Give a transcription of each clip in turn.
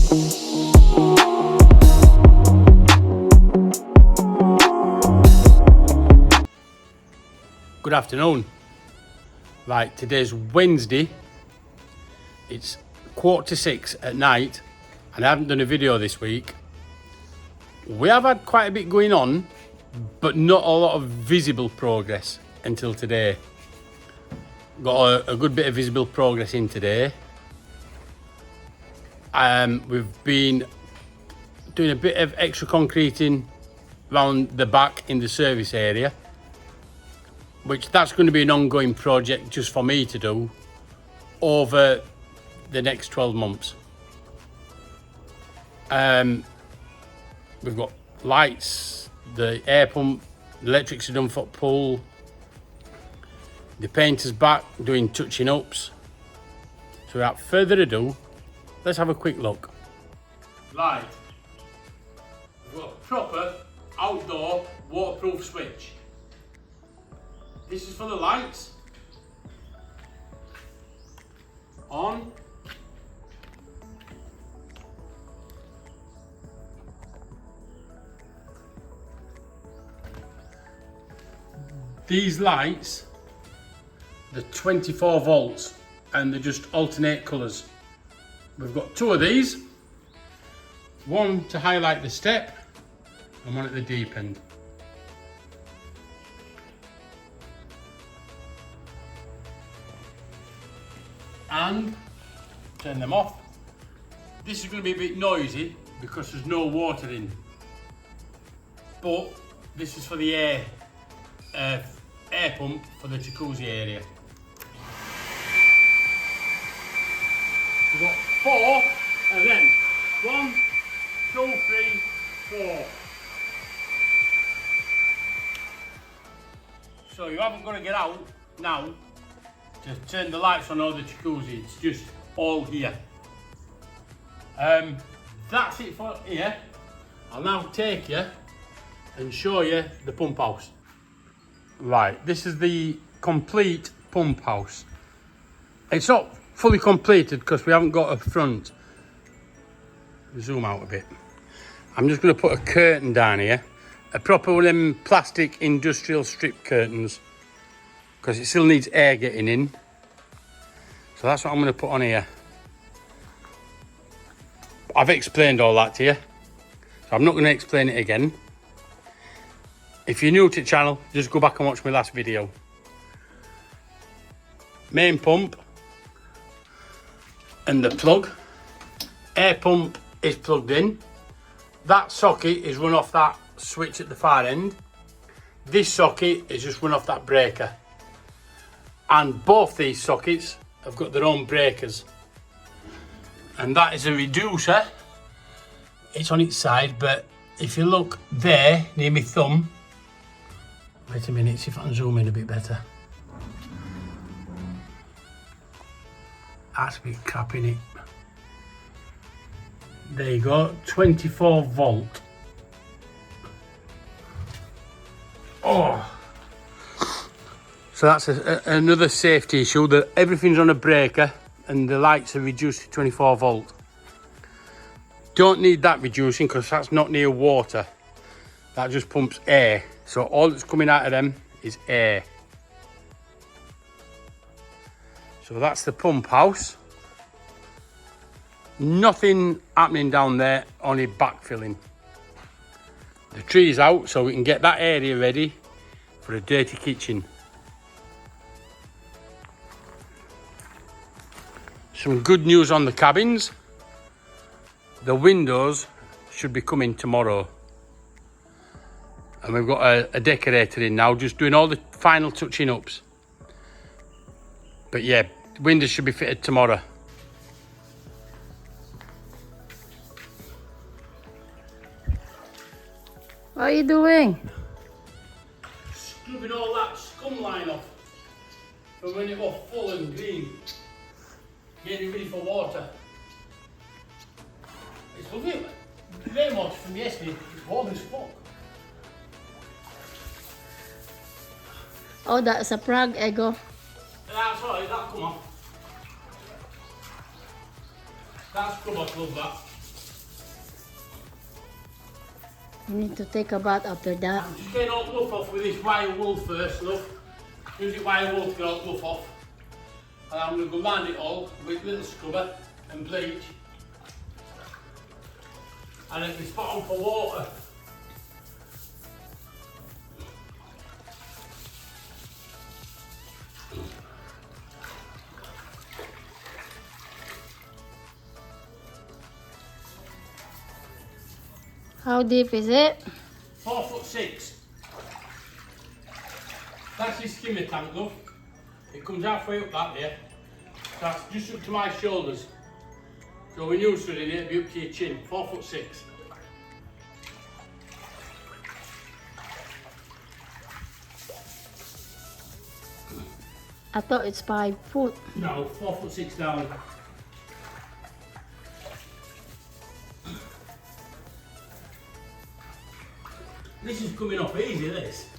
Good afternoon. Right, today's Wednesday. It's 5:45 at night and I haven't done a video this week. We have had quite a bit going on, but not a lot of visible progress until today. Got a good bit of visible progress in today. We've been doing a bit of extra concreting around the back in the service area, which that's going to be an ongoing project just for me to do over the next 12 months. We've got lights, the air pump, the electrics are done for pool, the painter's back doing touching ups. So without further ado, let's have a quick look. Right, we've got a proper outdoor waterproof switch. This is for the lights. On. These lights, they're 24 volts and they just alternate colours. We've got two of these, one to highlight the step and one at the deep end. And turn them off. This is going to be a bit noisy because there's no water in, but this is for the air pump for the jacuzzi area. We've got 4 and then 1, 2, 3, 4. So you haven't got to get out now to turn the lights on or the jacuzzi, it's just all here. That's it for here. I'll now take you and show you the pump house. Right, this is the complete pump house. It's not fully completed because we haven't got a front. Zoom out a bit. I'm just going to put a curtain down here, a proper one of them plastic industrial strip curtains, because it still needs air getting in. So that's what I'm going to put on here. I've explained all that to you, so I'm not going to explain it again. If you're new to the channel, just go back and watch my last video. Main pump and the plug. Air pump is plugged in. That socket is run off that switch at the far end. This socket is just run off that breaker. And both these sockets have got their own breakers. And that is a reducer. It's on its side, but if you look there near my thumb, wait a minute, see if I can zoom in a bit better. That's a bit crap in it. There you go, 24 volt. Oh. So that's another safety issue, that everything's on a breaker and the lights are reduced to 24 volt. Don't need that reducing because that's not near water. That just pumps air. So all that's coming out of them is air. So that's the pump house. Nothing happening down there, only backfilling. The tree's out so we can get that area ready for a dirty kitchen. Some good news on the cabins. The windows should be coming tomorrow. And we've got a decorator in now, just doing all the final touching ups. But yeah, windows should be fitted tomorrow. What are you doing? Scrubbing all that scum line off from when it was full and green. Getting ready for water. It's lovely. The rainwater from yesterday, it's warm as fuck. Oh, that's a Prague Ego. That's alright, that'll come off. That's scrub off, love that. You need to take a bath after that. I'm just getting all the fluff off with this wire wool first, look. Use it wire wool to get all the fluff off. And I'm going to go round it all with little scrubber and bleach. And it'll be spot on for water. How deep is it? 4'6". That's your skimmer tank, love. It comes halfway up that there. That's just up to my shoulders. So when you're swimming it, it'll be up to your chin. 4'6". I thought it's 5 foot. No, 4'6" down. This is coming off easy, this.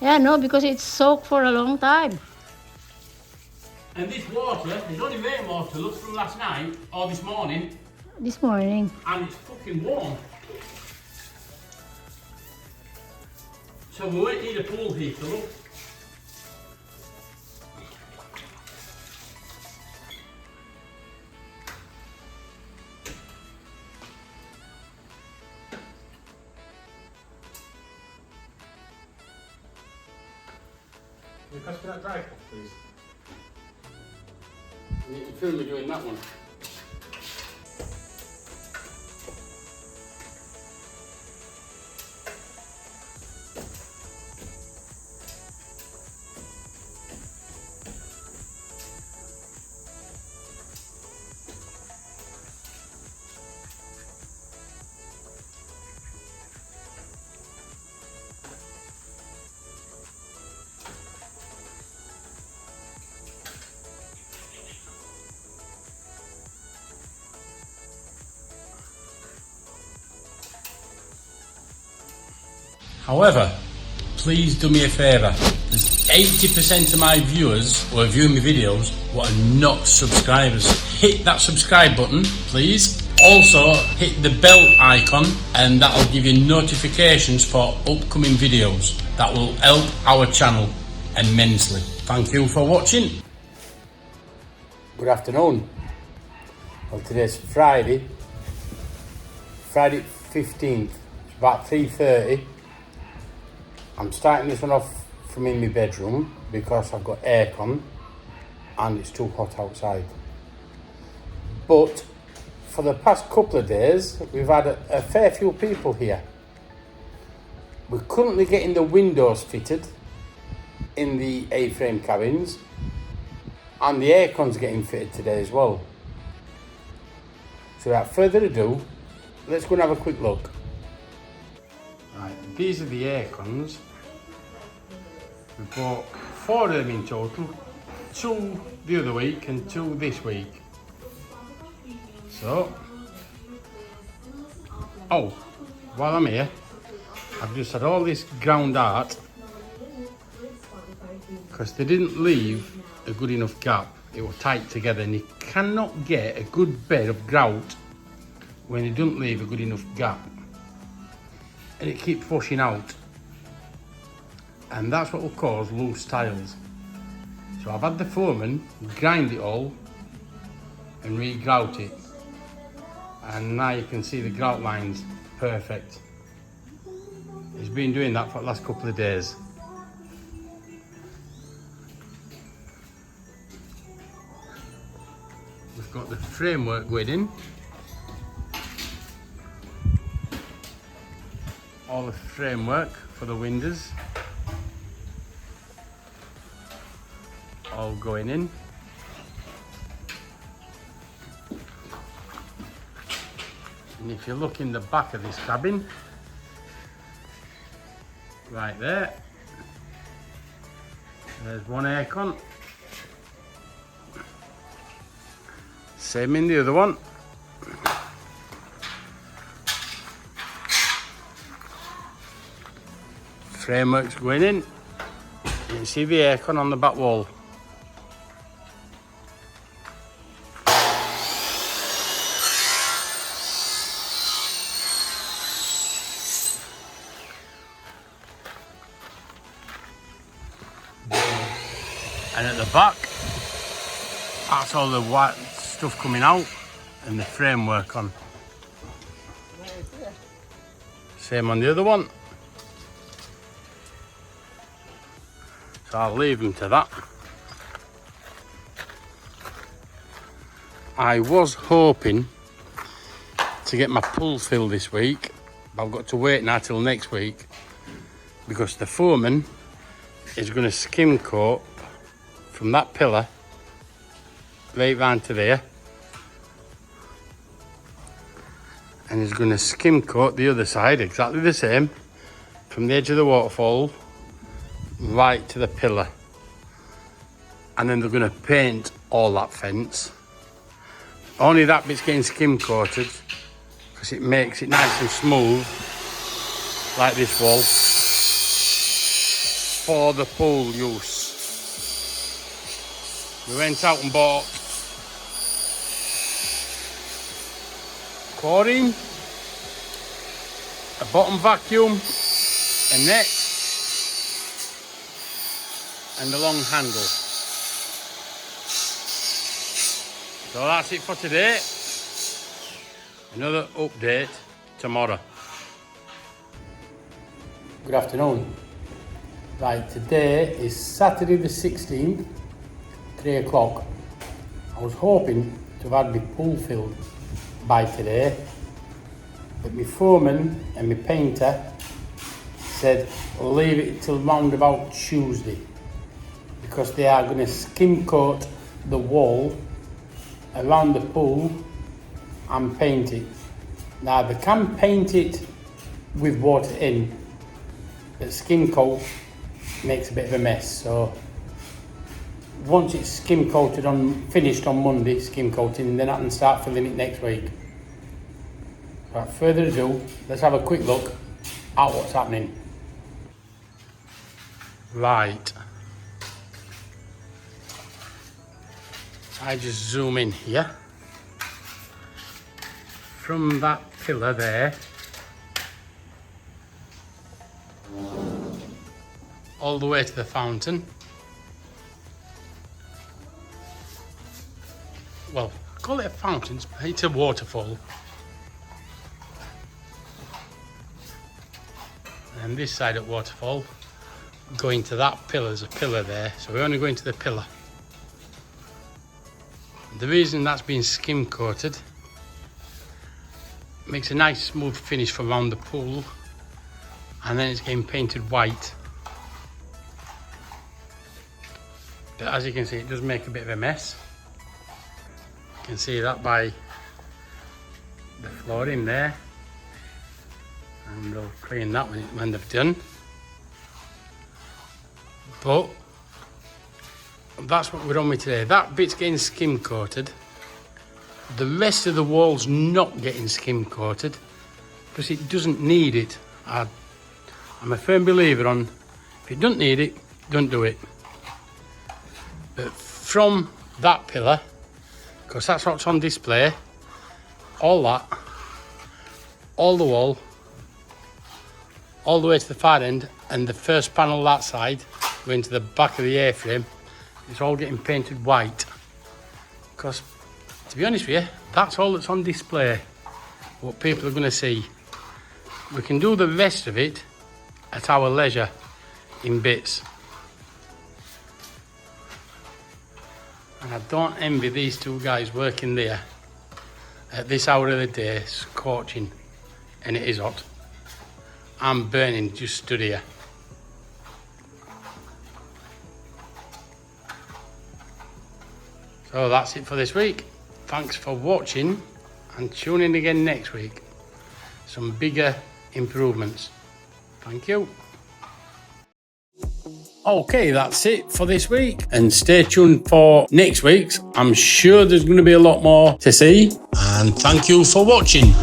Yeah, no, because it's soaked for a long time. And this water is only rainwater, look, from last night or this morning, This morning. and it's fucking warm. So we won't need a pool heater, look. Can you pass me that dry cloth, please? You need to film me doing that one. However, please do me a favour. There's 80% of my viewers who are viewing my videos who are not subscribers. Hit that subscribe button, please. Also, hit the bell icon and that will give you notifications for upcoming videos. That will help our channel immensely. Thank you for watching. Good afternoon. Well, today's Friday 15th. It's about 3:30. I'm starting this one off from in my bedroom because I've got aircon and it's too hot outside. But for the past couple of days, we've had a fair few people here. We're currently getting the windows fitted in the A-frame cabins and the aircon's getting fitted today as well. So without further ado, let's go and have a quick look. Right, these are the aircons. We bought 4 of them in total, 2 the other week and 2 this week. So, oh, while I'm here, I've just had all this ground out because they didn't leave a good enough gap. It was tight together and you cannot get a good bed of grout when you don't leave a good enough gap. And it keeps washing out. And that's what will cause loose tiles. So I've had the foreman grind it all and re-grout it. And now you can see the grout lines perfect. He's been doing that for the last couple of days. We've got the framework going in. All the framework for the windows. All going in. And if you look in the back of this cabin, right there, there's one aircon. Same in the other one. Framework's going in. You can see the aircon on the back wall. back. That's all the white stuff coming out and the framework on. Same on the other one. So I'll leave them to that. I was hoping to get my pool filled this week, but I've got to wait now till next week because the foreman is going to skim coat from that pillar right round to there, and he's going to skim coat the other side exactly the same from the edge of the waterfall right to the pillar, and then they're going to paint all that fence. Only that bit's getting skim coated because it makes it nice and smooth like this wall for the pool use. We went out and bought chlorine, a bottom vacuum, a net and a long handle. So that's it for today. Another update tomorrow. Good afternoon. Right, today is Saturday the 16th, 3 o'clock. I was hoping to have had my pool filled by today, but my foreman and my painter said leave it till round about Tuesday because they are going to skim coat the wall around the pool and paint it. Now they can paint it with water in, but skim coat makes a bit of a mess. So once it's skim coated finished on Monday, skim coating, then I can start filling it next week. Without further ado, let's have a quick look at what's happening. Right. I just zoom in here. From that pillar there, all the way to the fountain. Well, I call it a fountain, it's a waterfall. And this side of waterfall, going to that pillar, there's a pillar there, so we're only going to the pillar. The reason that's been skim coated makes a nice smooth finish for around the pool, and then it's getting painted white. But as you can see, it does make a bit of a mess. You can see that by the flooring there, and they'll clean that when they've done. But that's what we're on with today. That bit's getting skim coated. The rest of the wall's not getting skim coated because it doesn't need it. I'm a firm believer on if it doesn't need it, don't do it. But from that pillar, because that's what's on display, all that, all the wall, all the way to the far end, and the first panel that side going to the back of the A-frame, it's all getting painted white. Because, to be honest with you, that's all that's on display, what people are going to see. We can do the rest of it at our leisure in bits. And I don't envy these two guys working there at this hour of the day, scorching, and it is hot. I'm burning just stood here. So that's it for this week. Thanks for watching and tune in again next week. Some bigger improvements. Thank you. Okay, that's it for this week. And stay tuned for next week's. I'm sure there's going to be a lot more to see. And thank you for watching.